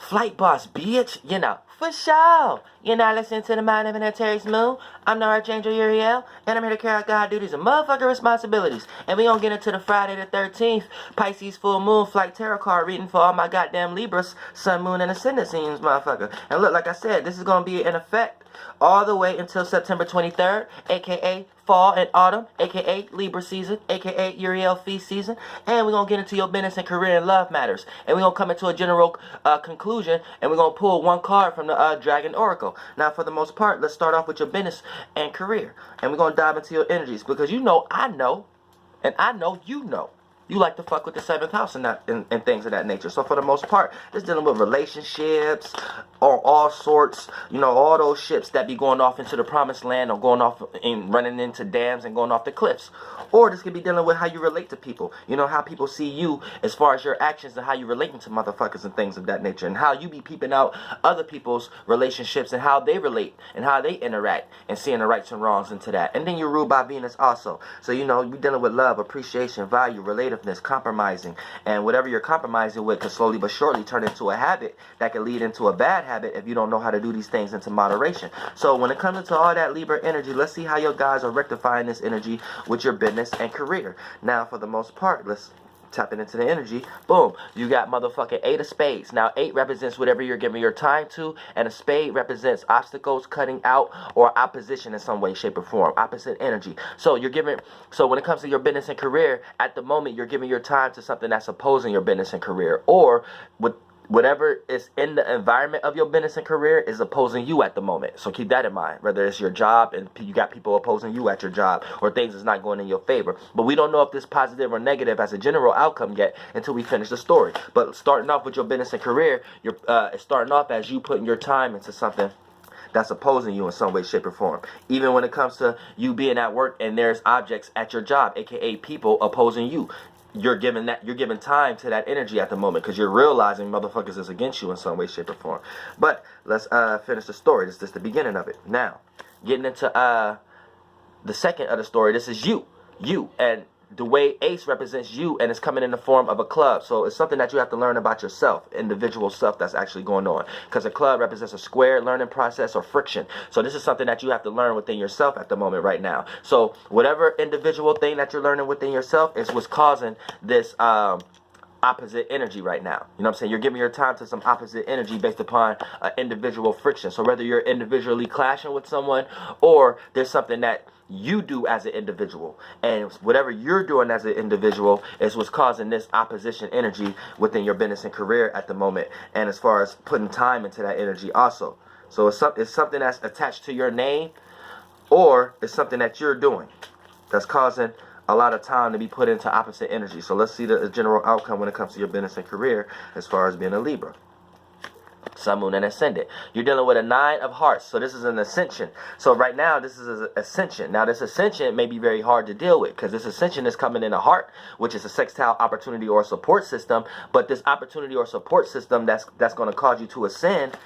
Flight boss, bitch. You know, for sure. You're not listening to the Mind of an Antares Moon. I'm the Archangel Uriel, and I'm here to carry out God duties and motherfucking responsibilities. And we gonna get into the Friday the 13th Pisces full moon flight tarot card reading for all my goddamn Libras, Sun, Moon, and Ascendant scenes, motherfucker. And look, like I said, this is gonna be in effect all the way until September 23rd, aka fall and autumn, aka Libra season, aka Uriel feast season. And we're gonna get into your business and career and love matters. And we're gonna come into a general conclusion, and we're gonna pull one card from the Dragon Oracle. Now, for the most part, let's start off with your business and career. And we're gonna dive into your energies, because you know I know, and I know you know. You like to fuck with the 7th house and things of that nature. So for the most part, it's dealing with relationships or all sorts, you know, all those ships that be going off into the promised land, or going off and running into dams and going off the cliffs. Or this could be dealing with how you relate to people. You know, how people see you as far as your actions and how you relating to motherfuckers and things of that nature. And how you be peeping out other people's relationships and how they relate and how they interact, and seeing the rights and wrongs into that. And then you're ruled by Venus also. So, you know, you're dealing with love, appreciation, value, relative, compromising, and whatever you're compromising with can slowly but surely turn into a habit that can lead into a bad habit if you don't know how to do these things into moderation. So when it comes to all that Libra energy, let's see how your guys are rectifying this energy with your business and career. Now, for the most part, let's tapping into the energy. Boom, you got motherfucking 8 of spades. Now 8 represents whatever you're giving your time to, and a spade represents obstacles, cutting out, or opposition in some way, shape, or form. Opposite energy. So when it comes to your business and career, at the moment you're giving your time to something that's opposing your business and career, or with whatever is in the environment of your business and career is opposing you at the moment. So keep that in mind. Whether it's your job and you got people opposing you at your job, or things is not going in your favor. But we don't know if this positive or negative as a general outcome yet until we finish the story. But starting off with your business and career, you're starting off as you putting your time into something that's opposing you in some way, shape, or form. Even when it comes to you being at work and there's objects at your job, aka people opposing you. You're giving time to that energy at the moment, because you're realizing motherfuckers is against you in some way, shape, or form. But let's finish the story. This is just the beginning of it. Now, getting into the second of the story. This is you, and the way Ace represents you, and it's coming in the form of a club. So it's something that you have to learn about yourself, individual stuff that's actually going on. Because a club represents a square learning process or friction. So this is something that you have to learn within yourself at the moment right now. So whatever individual thing that you're learning within yourself is what's causing this opposite energy right now. You know what I'm saying? You're giving your time to some opposite energy based upon individual friction. So whether you're individually clashing with someone, or there's something that you do as an individual, and whatever you're doing as an individual is what's causing this opposition energy within your business and career at the moment, and as far as putting time into that energy also. So it's something that's attached to your name, or it's something that you're doing that's causing a lot of time to be put into opposite energy. So let's see the general outcome when it comes to your business and career as far as being a Libra. Sun, Moon, and Ascendant. You're dealing with a 9 of Hearts. So this is an ascension. So right now, this is an ascension. Now, this ascension may be very hard to deal with, because this ascension is coming in a heart, which is a sextile opportunity or support system. But this opportunity or support system that's going to cause you to ascend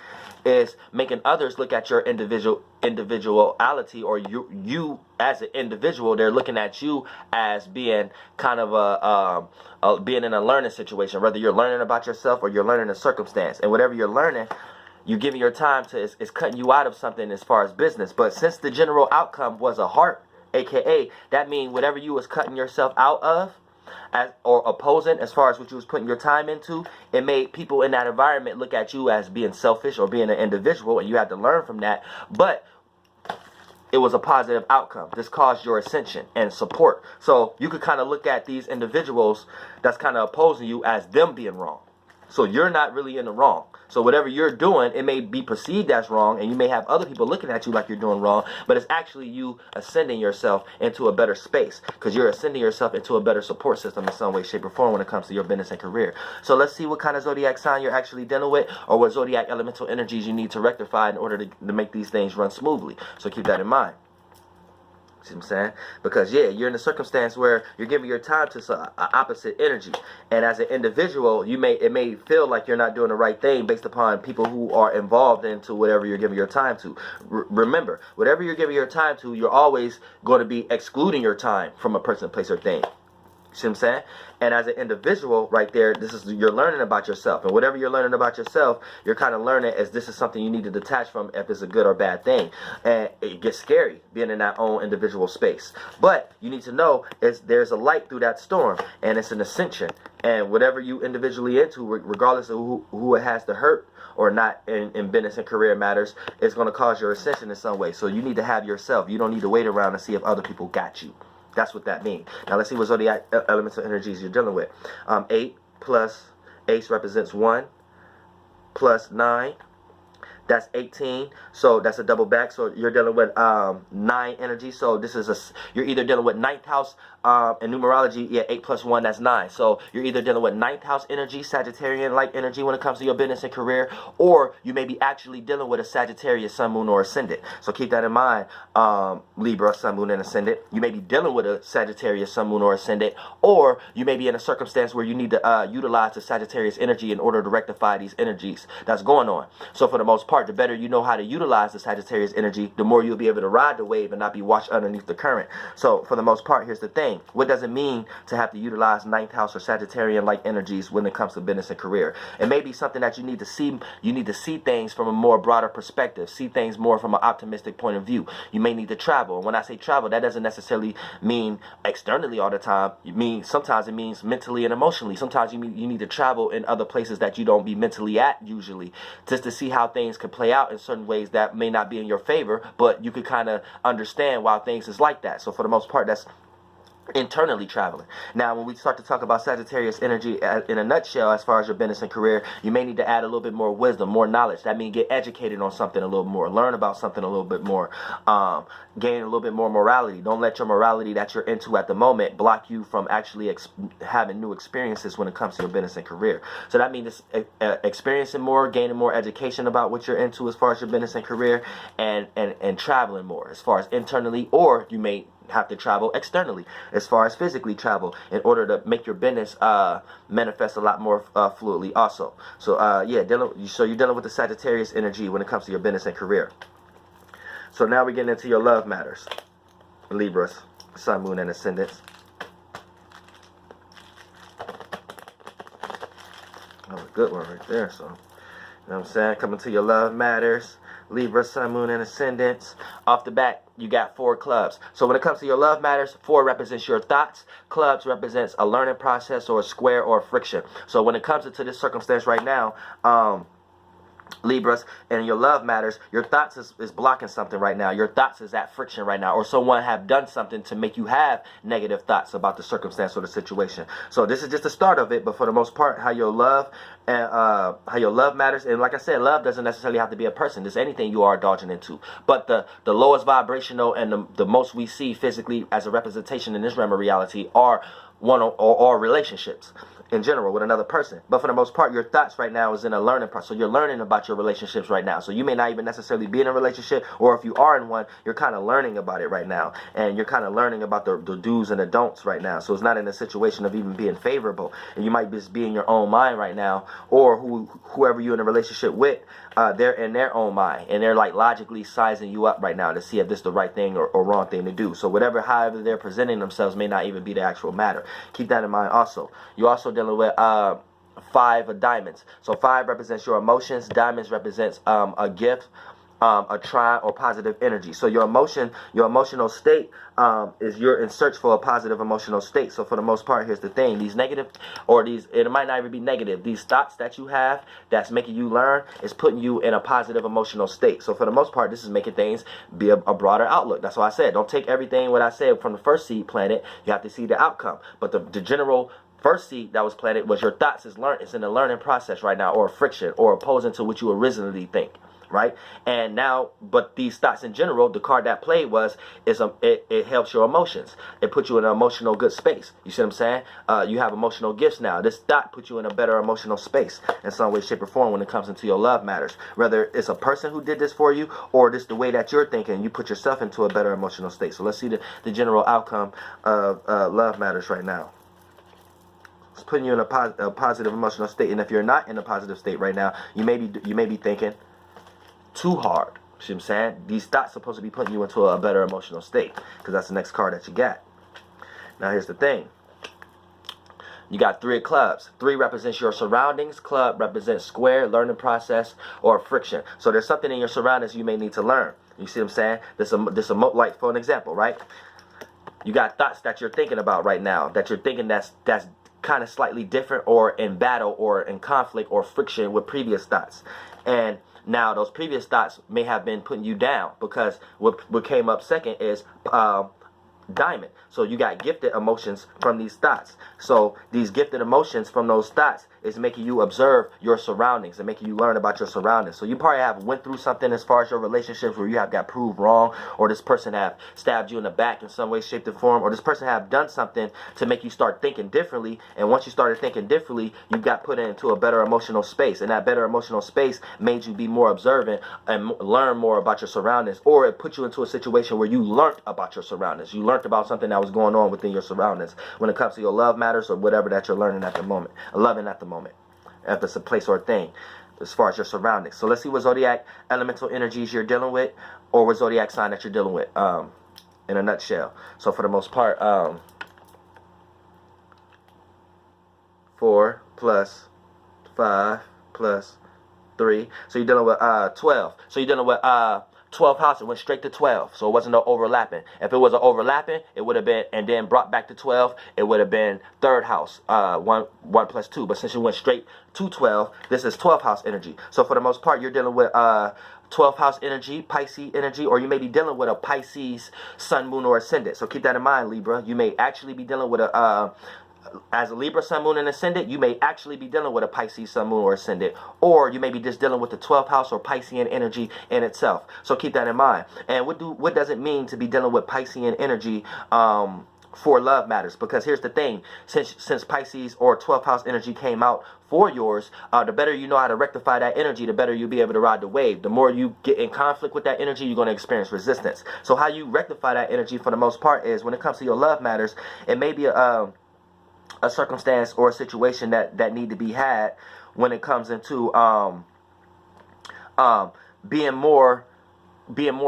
is making others look at your individuality, or you as an individual. They're looking at you as being kind of being in a learning situation, whether you're learning about yourself or you're learning a circumstance. And whatever you're learning, you're giving your time to is cutting you out of something as far as business. But since the general outcome was a heart, aka that means whatever you was cutting yourself out of, or opposing as far as what you was putting your time into, it made people in that environment look at you as being selfish or being an individual, and you had to learn from that. But it was a positive outcome. This caused your ascension and support. So you could kind of look at these individuals that's kind of opposing you as them being wrong. So you're not really in the wrong. So whatever you're doing, it may be perceived as wrong, and you may have other people looking at you like you're doing wrong, but it's actually you ascending yourself into a better space, because you're ascending yourself into a better support system in some way, shape, or form when it comes to your business and career. So let's see what kind of zodiac sign you're actually dealing with, or what zodiac elemental energies you need to rectify in order to make these things run smoothly. So keep that in mind. See what I'm saying? Because, yeah, you're in a circumstance where you're giving your time to some opposite energy. And as an individual, it may feel like you're not doing the right thing based upon people who are involved into whatever you're giving your time to. Remember, whatever you're giving your time to, you're always going to be excluding your time from a person, place, or thing. See what I'm saying? And as an individual right there, this is, you're learning about yourself. And whatever you're learning about yourself, you're kind of learning as this is something you need to detach from if it's a good or bad thing. And it gets scary being in that own individual space. But you need to know is there's a light through that storm, and it's an ascension. And whatever you individually into, regardless of who it has to hurt or not in business and career matters, it's going to cause your ascension in some way. So you need to have yourself. You don't need to wait around and see if other people got you. That's what that means. Now let's see what zodiac elemental energies you're dealing with. 8 plus Ace represents 1 plus 9. That's 18. So that's a double back. So you're dealing with 9 energy. So this is you're either dealing with 9th house in numerology. Yeah, 8 plus 1, that's 9. So you're either dealing with 9th house energy, Sagittarian like energy when it comes to your business and career, or you may be actually dealing with a Sagittarius sun, moon, or ascendant. So keep that in mind, Libra, sun, moon, and ascendant. You may be dealing with a Sagittarius sun, moon, or ascendant, or you may be in a circumstance where you need to utilize the Sagittarius energy in order to rectify these energies that's going on. So for the most part, the better you know how to utilize the Sagittarius energy, the more you'll be able to ride the wave and not be washed underneath the current. So for the most part, here's the thing. What does it mean to have to utilize 9th house or Sagittarian-like energies when it comes to business and career? It may be something that you need to see. You need to see things from a more broader perspective, see things more from an optimistic point of view. You may need to travel. And when I say travel, that doesn't necessarily mean externally all the time. Sometimes it means mentally and emotionally. Sometimes you need to travel in other places that you don't be mentally at usually, just to see how things could play out in certain ways that may not be in your favor, but you could kind of understand why things is like that. So for the most part, that's internally traveling. Now, when we start to talk about Sagittarius energy in a nutshell, as far as your business and career, you may need to add a little bit more wisdom, more knowledge. That means get educated on something a little more, learn about something a little bit more, gain a little bit more morality. Don't let your morality that you're into at the moment block you from actually having new experiences when it comes to your business and career. So that means experiencing more, gaining more education about what you're into as far as your business and career, and traveling more as far as internally, or you may have to travel externally as far as physically travel in order to make your business manifest a lot more fluidly also. So yeah, so you're dealing with the Sagittarius energy when it comes to your business and career. So now we're getting into your love matters, Libras, sun, moon, and ascendants. That was a good one right there. So you know what I'm saying, coming to your love matters, Libra, sun, moon, and ascendants. Off the bat, you got 4 clubs. So when it comes to your love matters, 4 represents your thoughts. Clubs represents a learning process or a square or a friction. So when it comes into this circumstance right now, Libras, and your love matters, your thoughts is blocking something right now. Your thoughts is at friction right now, or someone have done something to make you have negative thoughts about the circumstance or the situation. So this is just the start of it, but for the most part, how your love matters. And like I said, love doesn't necessarily have to be a person. It's anything you are indulging into. But the lowest vibrational and the most we see physically as a representation in this realm of reality are or relationships in general with another person. But for the most part, your thoughts right now is in a learning process. So you're learning about your relationships right now. So you may not even necessarily be in a relationship, or if you are in one, you're kind of learning about it right now. And you're kind of learning about the do's and the don'ts right now. So it's not in a situation of even being favorable. And you might just be in your own mind right now, or whoever you're in a relationship with, they're in their own mind. And they're like logically sizing you up right now to see if this is the right thing or wrong thing to do. So however they're presenting themselves may not even be the actual matter. Keep that in mind also. You also dealing with 5 of diamonds. So 5 represents your emotions. Diamonds represents a gift, a try, or positive energy. So your emotional state is you're in search for a positive emotional state. So for the most part, here's the thing: these negative, or it might not even be negative, these thoughts that you have that's making you learn is putting you in a positive emotional state. So for the most part, this is making things be a broader outlook. That's why I said don't take everything what I said from the first seed planted. You have to see the outcome. But the general first seed that was planted was your thoughts it's in a learning process right now, or a friction, or opposing to what you originally think. Right? And now, but these thoughts in general, the card that played it helps your emotions. It puts you in an emotional good space. You see what I'm saying? You have emotional gifts now. This thought puts you in a better emotional space in some way, shape, or form when it comes into your love matters. Whether it's a person who did this for you, or just the way that you're thinking, you put yourself into a better emotional state. So let's see the general outcome of love matters right now. It's putting you in a positive emotional state. And if you're not in a positive state right now, you may be thinking too hard. See what I'm saying? These thoughts are supposed to be putting you into a better emotional state, because that's the next card that you got. Now here's the thing. You got 3 of clubs. 3 represents your surroundings. Club represents square, learning process, or friction. So there's something in your surroundings you may need to learn. You see what I'm saying? This like for an example, right? You got thoughts that you're thinking about right now, that you're thinking that's kind of slightly different or in battle or in conflict or friction with previous thoughts. And now those previous thoughts may have been putting you down, because what came up second is diamond. So you got gifted emotions from these thoughts. So these gifted emotions from those thoughts is making you observe your surroundings and making you learn about your surroundings. So you probably have went through something as far as your relationships where you have got proved wrong, or this person have stabbed you in the back in some way, shape, or form, or this person have done something to make you start thinking differently. And once you started thinking differently, you got put into a better emotional space, and that better emotional space made you be more observant and learn more about your surroundings, or it put you into a situation where you learned about your surroundings. You learned about something that was going on within your surroundings when it comes to your love matters or whatever that you're learning at the moment, loving at the moment, if it's a place or a thing, as far as your surroundings. So let's see what zodiac elemental energies you're dealing with, or what zodiac sign that you're dealing with, in a nutshell. So for the most part, 4 plus 5 plus 3. So you're dealing with 12. So you're dealing with 12th house. It went straight to 12. So it wasn't no overlapping. If it was an overlapping, it would have been, and then brought back to 12, it would have been 3rd house, 1 plus 2. But since you went straight to 12, this is 12th house energy. So for the most part, you're dealing with 12th house energy, Pisces energy, or you may be dealing with a Pisces sun, moon, or ascendant. So keep that in mind, Libra. You may actually be dealing with a as a Libra sun, moon, and ascendant, you may actually be dealing with a Pisces sun, moon, or ascendant, or you may be just dealing with the 12th house or Piscean energy in itself. So keep that in mind. And what does it mean to be dealing with Piscean energy for love matters? Because here's the thing: since Pisces or 12th house energy came out for yours, the better you know how to rectify that energy, the better you'll be able to ride the wave. The more you get in conflict with that energy, you're going to experience resistance. So how you rectify that energy for the most part is, when it comes to your love matters, it may be a circumstance or a situation that need to be had when it comes into being more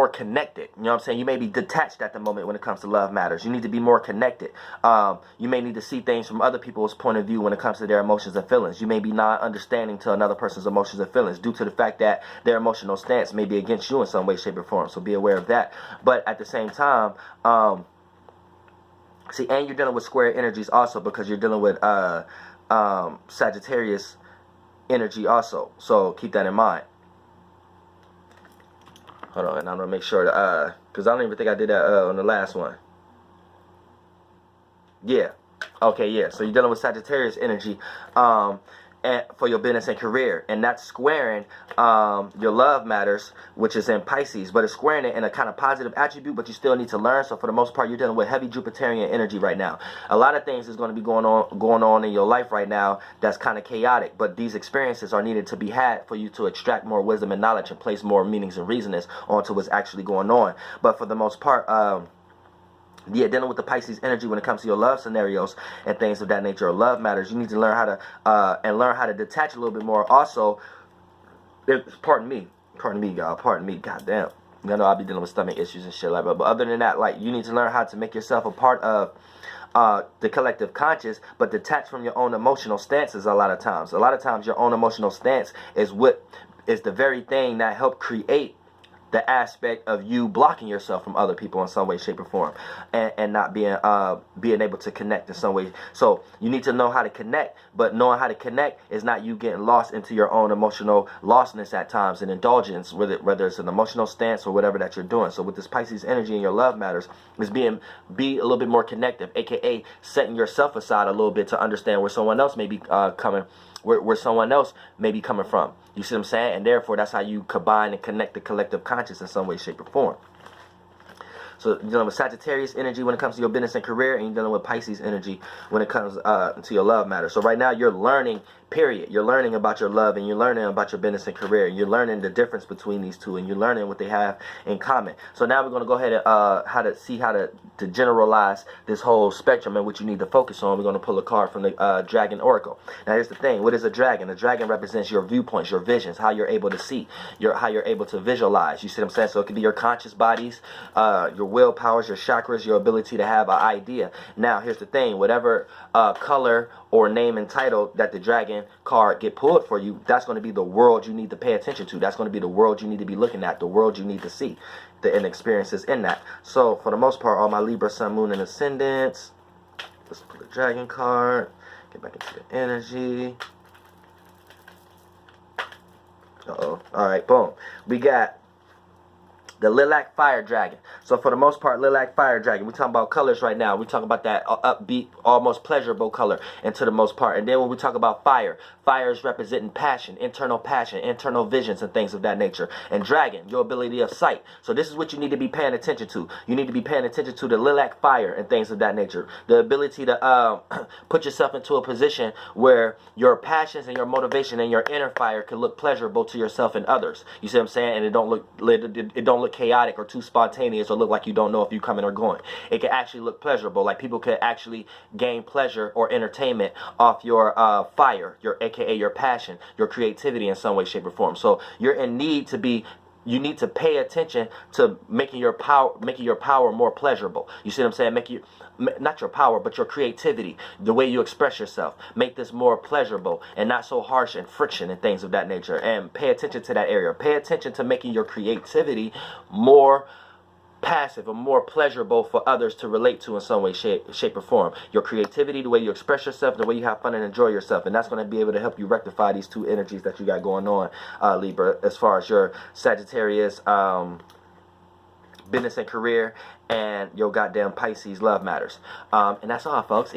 connected. You know what I'm saying? You may be detached at the moment when it comes to love matters. You need to be more connected. You may need to see things from other people's point of view when it comes to their emotions and feelings. You may be not understanding to another person's emotions and feelings due to the fact that their emotional stance may be against you in some way, shape, or form. So be aware of that. But at the same time, see, and you're dealing with square energies also, because you're dealing with Sagittarius energy also. So keep that in mind. Hold on, and I'm going to make sure that, because I don't even think I did that on the last one. Yeah. Okay, yeah. So you're dealing with Sagittarius energy and for your business and career. And that's squaring your love matters, which is in Pisces. But it's squaring it in a kind of positive attribute, but you still need to learn. So for the most part, you're dealing with heavy Jupiterian energy right now. A lot of things is going to be going on in your life right now that's kind of chaotic. But these experiences are needed to be had for you to extract more wisdom and knowledge and place more meanings and reasonings onto what's actually going on. But for the most part, yeah, dealing with the Pisces energy when it comes to your love scenarios and things of that nature, or love matters, you need to learn how to detach a little bit more. Also, pardon me, y'all, pardon me, goddamn. You know, I'll be dealing with stomach issues and shit like that. But other than that, like, you need to learn how to make yourself a part of the collective conscious, but detach from your own emotional stances. A lot of times your own emotional stance is what is the very thing that helped create the aspect of you blocking yourself from other people in some way, shape, or form, and not being able to connect in some way. So you need to know how to connect, but knowing how to connect is not you getting lost into your own emotional lostness at times and indulgence, whether it's an emotional stance or whatever that you're doing. So with this Pisces energy in your love matters is be a little bit more connective, aka setting yourself aside a little bit to understand where someone else may be coming. Where someone else may be coming from. You see what I'm saying? And therefore, that's how you combine and connect the collective conscious in some way, shape, or form. So you're dealing with Sagittarius energy when it comes to your business and career, and you're dealing with Pisces energy when it comes to your love matter. So right now, you're learning, period. You're learning about your love, and you're learning about your business and career. And you're learning the difference between these two, and you're learning what they have in common. So now we're going to go ahead and how to generalize this whole spectrum and what you need to focus on. We're going to pull a card from the Dragon Oracle. Now here's the thing. What is a dragon? A dragon represents your viewpoints, your visions, how you're able to see, how you're able to visualize. You see what I'm saying? So it could be your conscious bodies, your willpowers, your chakras, your ability to have an idea. Now here's the thing. Whatever color or name and title that the dragon card get pulled for you, that's going to be the world you need to pay attention to. That's going to be the world you need to be looking at, the world you need to see, and experiences in that. So for the most part, all my Libra, Sun, Moon, and Ascendants, let's pull the dragon card, get back into the energy. Uh-oh. All right, boom. We got the Lilac Fire Dragon. So for the most part, Lilac Fire Dragon, we're talking about colors right now. We're talking about that upbeat, almost pleasurable color, and to the most part. And then when we talk about fire, fire is representing passion, internal visions, and things of that nature. And dragon, your ability of sight. So this is what you need to be paying attention to. You need to be paying attention to the Lilac Fire and things of that nature. The ability to put yourself into a position where your passions and your motivation and your inner fire can look pleasurable to yourself and others. You see what I'm saying? And it don't look chaotic or too spontaneous or look like you don't know if you're coming or going. It can actually look pleasurable, like people could actually gain pleasure or entertainment off your fire, your aka your passion, your creativity in some way, shape, or form. So you're in need to be, you need to pay attention to making your power more pleasurable. You see what I'm saying? Make you, not your power, but your creativity, the way you express yourself. Make this more pleasurable and not so harsh and friction and things of that nature. And pay attention to that area. Pay attention to making your creativity more passive or more pleasurable for others to relate to in some way, shape, or form. Your creativity, the way you express yourself, the way you have fun and enjoy yourself. And that's going to be able to help you rectify these two energies that you got going on, Libra, as far as your Sagittarius business and career, and your goddamn Pisces love matters. And that's all, folks.